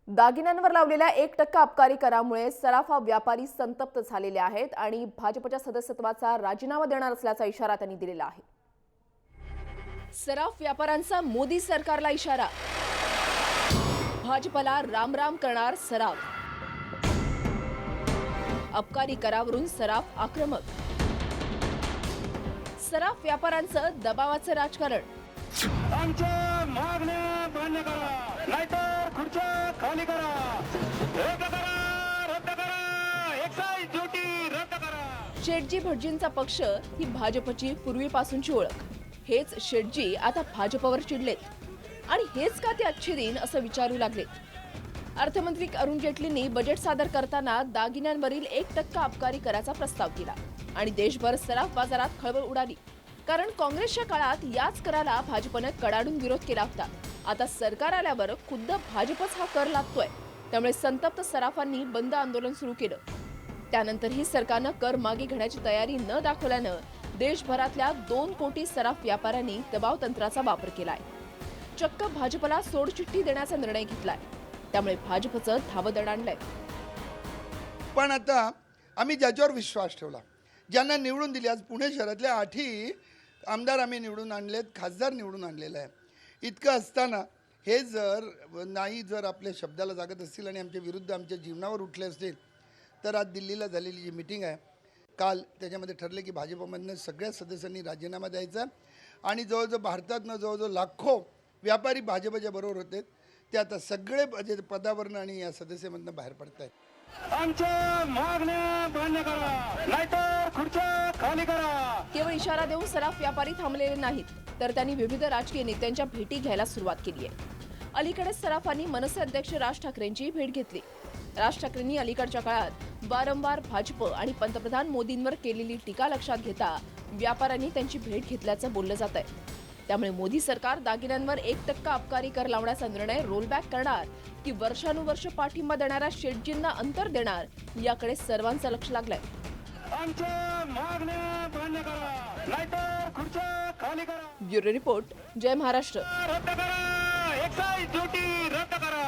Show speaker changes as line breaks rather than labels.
दागिन्यांवर लावलेल्या 1% अबकारी करामुळे सराफा व्यापारी संतप्त झालेले आहेत आणि भाजपच्या सदस्यत्वाचा राजीनामा देणार असल्याचा इशारा त्यांनी दिलेला आहे। सराफ व्यापाऱ्यांचा मोदी सरकारला इशारा, भाजपला रामराम करणार सराफ। अबकारी करावरून सराफ आक्रमक, सराफ व्यापाऱ्यांचं दबावाचं राजकारण।
आमच्या मागण्या मान्य करा, नाहीतर खुर्च्या खाली करा, रद्द करा, एक्साईज ड्युटी रद्द करा।
शेटजी भटजींचा पक्ष ही भाजपची पूर्वीपासूनची ओळख। हेच शेटजी आता भाजपवर चिडलेत आणि हेच का ते अच्छे दिन असं विचारू लागलेत। अर्थमंत्री अरुण जेटलींनी बजेट सादर करताना दागिन्यांवरील 1% अबकारी कराचा प्रस्ताव केला आणि देशभर सराफ बाजारात खळबळ उडाली, कारण काँग्रेसच्या काळात याच कराला भाजपने कडाडून विरोध केला होता। आता सरकार आल्यावर खुद्द भाजपच हा कर लादतोय, त्यामुळे संतप्त सराफांनी बंद आंदोलन सुरू केलं। त्यानंतरही सरकारनं कर मागे घेण्याची तयारी न दाखवल्यानं देशभरातल्या 2 कोटी सराफ व्यापाऱ्यांनी दबाव तंत्राचा वापर केलाय। चक्क भाजपला सोडचिठ्ठी देण्याचा निर्णय घेतलाय, त्यामुळे भाजपचं धावदड आणलंय।
पण आता आम्ही ज्याच्यावर विश्वास ठेवला, ज्यांना निवडून दिले, आज पुणे शहरातले 8ही आमदार आम्ही निवडून आणलेत, खासदार निवडून आणलेलं आहे। इतकं असताना हे जर आपल्या शब्दाला जागत असतील आणि आमच्या विरुद्ध आमच्या जीवनावर उठले असतील, तर आज दिल्लीला झालेली जी मीटिंग आहे काल, त्याच्यामध्ये ठरले की भाजपमधनं सगळ्या सदस्यांनी राजीनामा द्यायचा आणि जवळजवळ भारतातनं जवळजवळ लाखो व्यापारी भाजपच्या बरोबर होते, ते आता सगळे पदावरनं आणि या सदस्यामधनं बाहेर पडत आहेत।
आमच्या मागण्या मान्य करा, नाहीतर खुर्च्या खाली करा।
केवळ इशारा देऊन सराफ व्यापारी थांबलेले नाहीत, तर त्यांनी विविध राजकीय नेत्यांच्या भेटी घ्यायला सुरुवात केली आहे। अलीकडेच सराफांनी मनसे अध्यक्ष राज ठाकरेंची भेट घेतली। राज ठाकरेंनी अलीकडच्या काळात वारंवार भाजप आणि पंतप्रधान मोदींवर केलेली टीका लक्षात घेता व्यापाऱ्यांनी त्यांची भेट घेतल्याचं बोललं जात आहे। त्यामुळे मोदी सरकार दागिन्यांवर 1% अबकारी कर लावण्याचा निर्णय रोलबॅक करणार की वर्षानुवर्ष पाठिंबा देणाऱ्या शेटजींना अंतर देणार, याकडे सर्वांचं लक्ष लागलंय।
आमच्या मागण्या मान्य करा, नाहीतर खुर्च्या खाली करा।
ब्युरो रिपोर्ट, जय महाराष्ट्र।
रद्द करा, एक्साईज ड्युटी रद्द करा।